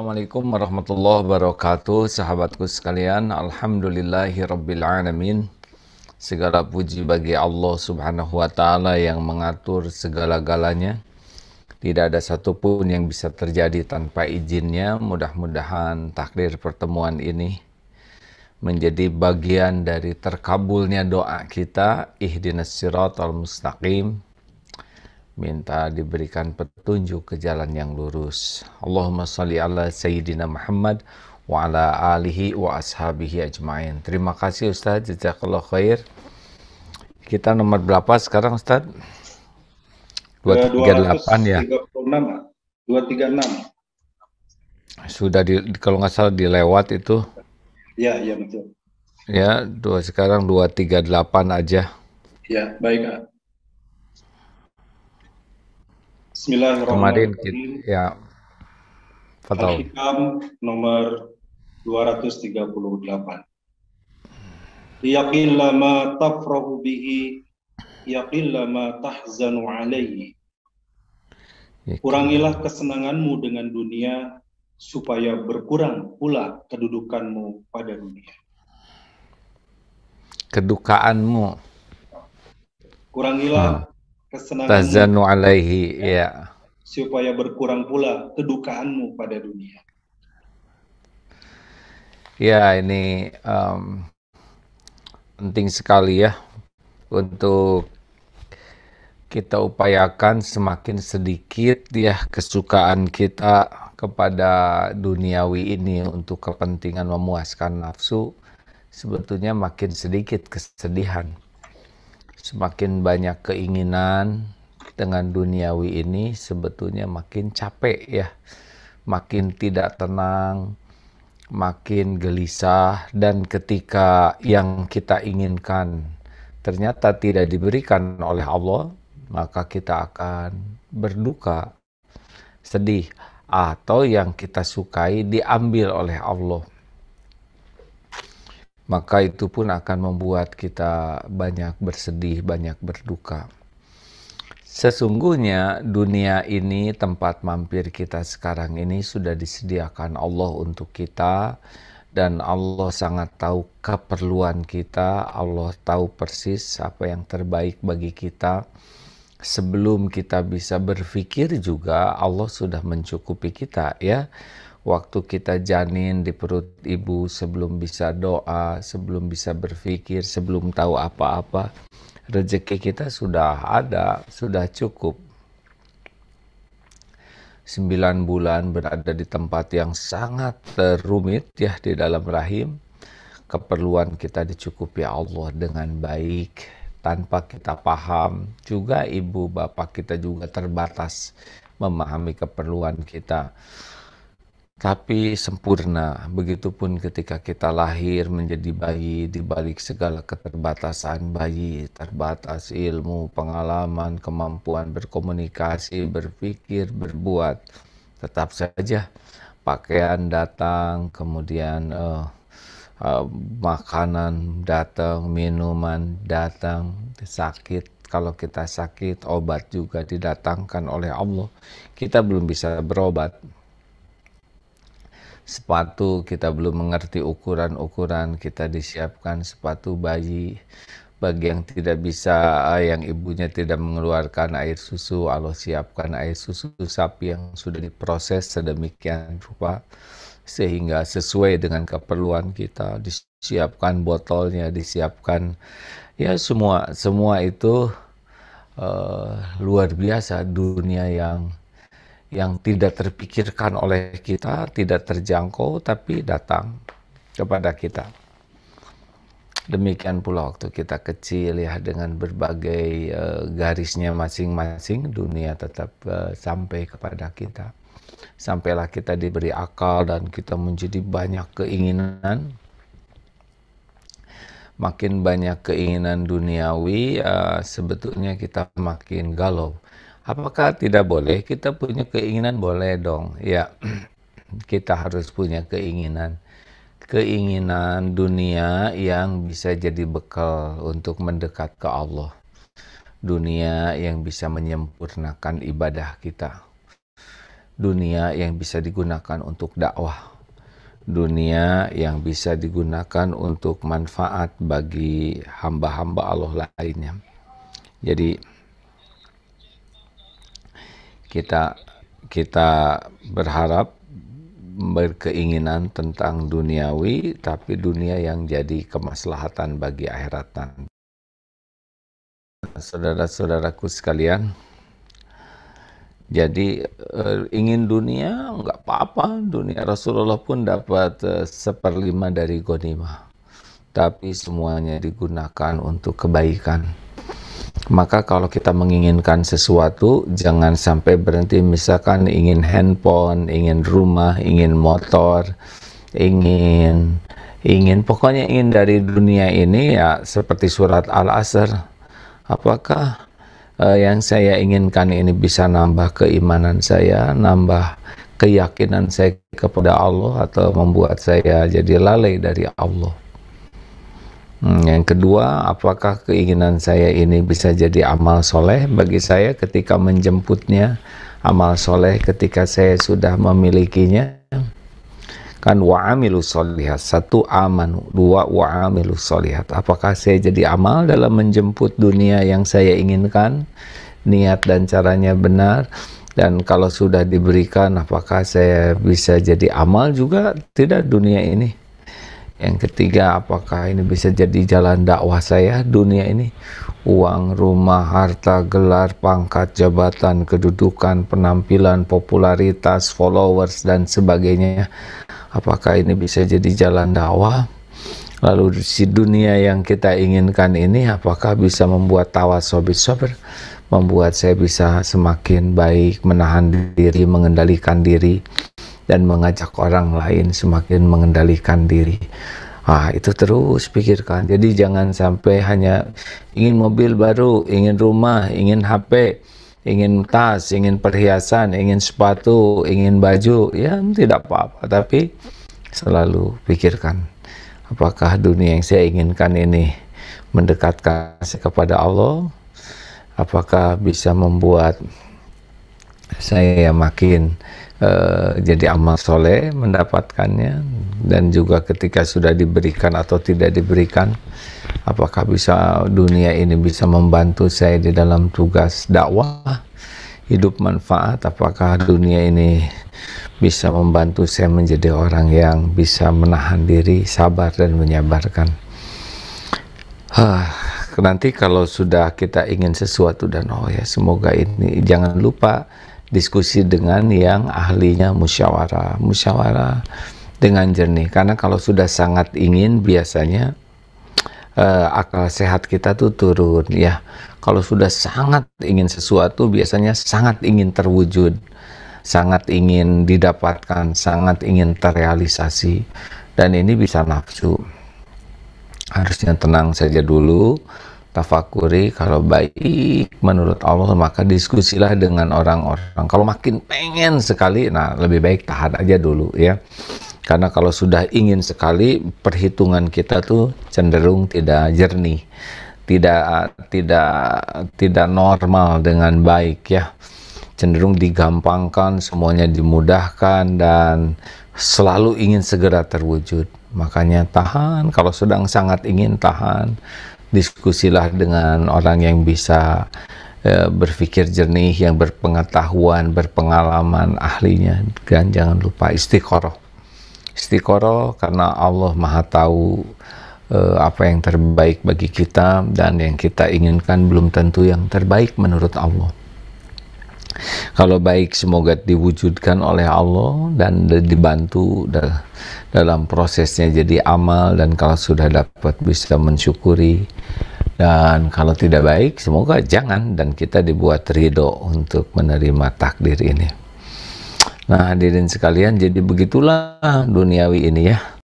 Assalamualaikum warahmatullahi wabarakatuh, sahabatku sekalian. Alhamdulillahirrabbilalamin. Segala puji bagi Allah subhanahu wa ta'ala yang mengatur segala-galanya. Tidak ada satupun yang bisa terjadi tanpa izinnya. Mudah-mudahan takdir pertemuan ini menjadi bagian dari terkabulnya doa kita. Ihdinas siratal mustaqim. Minta diberikan petunjuk ke jalan yang lurus. Allahumma salli ala Sayyidina Muhammad wa ala alihi wa ashabihi ajma'in. Terima kasih Ustaz, jazakallah khair. Kita nomor berapa sekarang Ustaz? 238 ya? 236. Sudah kalau nggak salah dilewat itu. Ya, betul. Ya, sekarang 238 aja. Ya, baik. Bismillahirrahmanirrahim. Kemarin Ya, Al-Hikam nomor 238. Yaqilla ma tafrahu bihi, yaqilla ma tahzanu alaihi. Kurangilah kesenanganmu dengan dunia, supaya berkurang pula kedudukanmu pada dunia. Kedukaanmu. Kurangilah kesenanganmu tahzanu alaihi, ya. Supaya berkurang pula kedukaanmu pada dunia. Ya, ini penting sekali ya untuk kita upayakan semakin sedikit ya kesukaan kita kepada duniawi ini untuk kepentingan memuaskan nafsu. Sebetulnya makin sedikit kesedihan. Semakin banyak keinginan dengan duniawi ini, sebetulnya makin capek ya, makin tidak tenang, makin gelisah, dan ketika yang kita inginkan ternyata tidak diberikan oleh Allah, maka kita akan berduka, sedih, atau yang kita sukai diambil oleh Allah. Maka itu pun akan membuat kita banyak bersedih, banyak berduka. Sesungguhnya dunia ini, tempat mampir kita sekarang ini, sudah disediakan Allah untuk kita, dan Allah sangat tahu keperluan kita. Allah tahu persis apa yang terbaik bagi kita. Sebelum kita bisa berpikir juga Allah sudah mencukupi kita ya. Waktu kita janin di perut ibu, sebelum bisa doa, sebelum bisa berpikir, sebelum tahu apa-apa, rezeki kita sudah ada, sudah cukup. 9 bulan berada di tempat yang sangat rumit ya, di dalam rahim. Keperluan kita dicukupi Allah dengan baik tanpa kita paham. Juga ibu bapak kita juga terbatas memahami keperluan kita. Tapi sempurna. Begitupun ketika kita lahir menjadi bayi, di balik segala keterbatasan bayi, terbatas ilmu, pengalaman, kemampuan berkomunikasi, berpikir, berbuat. Tetap saja pakaian datang, kemudian makanan datang, minuman datang, sakit. Kalau kita sakit, obat juga didatangkan oleh Allah. Kita belum bisa berobat. Sepatu kita belum mengerti ukuran-ukuran, kita disiapkan sepatu bayi. Bagi yang tidak bisa, yang ibunya tidak mengeluarkan air susu, Allah siapkan air susu sapi yang sudah diproses sedemikian rupa sehingga sesuai dengan keperluan kita. Disiapkan botolnya, disiapkan ya, semua itu luar biasa. Dunia yang tidak terpikirkan oleh kita, tidak terjangkau, tapi datang kepada kita. Demikian pula waktu kita kecil ya, dengan berbagai garisnya masing-masing, dunia tetap sampai kepada kita. Sampailah kita diberi akal dan kita menjadi banyak keinginan. Makin banyak keinginan duniawi, sebetulnya kita makin galau. Apakah tidak boleh? Kita punya keinginan, boleh dong. Ya, kita harus punya keinginan. Keinginan dunia yang bisa jadi bekal untuk mendekat ke Allah. Dunia yang bisa menyempurnakan ibadah kita. dunia yang bisa digunakan untuk dakwah, dunia yang bisa digunakan untuk manfaat bagi hamba-hamba Allah lainnya. Jadi kita berharap berkeinginan tentang duniawi, tapi dunia yang jadi kemaslahatan bagi akhiratan. Saudara-saudaraku sekalian, jadi ingin dunia nggak apa-apa, dunia Rasulullah pun dapat 1/5 dari ghanimah, tapi semuanya digunakan untuk kebaikan. Maka kalau kita menginginkan sesuatu, jangan sampai berhenti. Misalkan ingin handphone, ingin rumah, ingin motor, ingin pokoknya ingin dari dunia ini, ya seperti surat Al-Asr. Apakah yang saya inginkan ini bisa nambah keimanan saya, nambah keyakinan saya kepada Allah, atau membuat saya jadi lalai dari Allah? Yang kedua, apakah keinginan saya ini bisa jadi amal soleh bagi saya ketika menjemputnya, amal soleh ketika saya sudah memilikinya? Kan wa'amilu sholihat, 1 amanu, 2 wa'amilu sholihat. Apakah saya jadi amal dalam menjemput dunia yang saya inginkan, niat dan caranya benar? Dan kalau sudah diberikan, apakah saya bisa jadi amal juga tidak dunia ini? Yang ketiga, apakah ini bisa jadi jalan dakwah saya dunia ini? Uang, rumah, harta, gelar, pangkat, jabatan, kedudukan, penampilan, popularitas, followers, dan sebagainya. Apakah ini bisa jadi jalan dakwah? Lalu si dunia yang kita inginkan ini, apakah bisa membuat tawasobi sabr, membuat saya bisa semakin baik, menahan diri, mengendalikan diri, dan mengajak orang lain semakin mengendalikan diri? Itu terus pikirkan. Jadi jangan sampai hanya ingin mobil baru, ingin rumah, ingin HP, ingin tas, ingin perhiasan, ingin sepatu, ingin baju, ya tidak apa-apa, tapi selalu pikirkan, apakah dunia yang saya inginkan ini mendekatkan saya kepada Allah? Apakah bisa membuat saya makin jadi amal soleh mendapatkannya? Dan juga ketika sudah diberikan atau tidak diberikan, apakah bisa dunia ini bisa membantu saya di dalam tugas dakwah, hidup manfaat? Apakah dunia ini bisa membantu saya menjadi orang yang bisa menahan diri, sabar dan menyabarkan? Nanti kalau sudah kita ingin sesuatu dan semoga ini, jangan lupa diskusi dengan yang ahlinya, musyawarah dengan jernih. Karena kalau sudah sangat ingin, biasanya akal sehat kita tuh turun ya. Kalau sudah sangat ingin sesuatu, biasanya sangat ingin terwujud, sangat ingin didapatkan, sangat ingin terrealisasi, dan ini bisa nafsu. Harusnya tenang saja dulu, tafakuri. Kalau baik menurut Allah, maka diskusilah dengan orang-orang. Kalau makin pengen sekali, nah lebih baik tahan aja dulu ya. Karena kalau sudah ingin sekali, perhitungan kita tuh cenderung tidak jernih, tidak normal dengan baik ya. Cenderung digampangkan, semuanya dimudahkan, dan selalu ingin segera terwujud. Makanya tahan, kalau sedang sangat ingin tahan, diskusilah dengan orang yang bisa berpikir jernih, yang berpengetahuan, berpengalaman, ahlinya. Dan jangan lupa istiqoroh, karena Allah Maha tahu apa yang terbaik bagi kita, dan yang kita inginkan belum tentu yang terbaik menurut Allah. Kalau baik, semoga diwujudkan oleh Allah dan dibantu dalam prosesnya jadi amal, dan kalau sudah dapat bisa mensyukuri, dan kalau tidak baik semoga jangan, dan kita dibuat ridho untuk menerima takdir ini. Nah hadirin sekalian, jadi begitulah duniawi ini ya.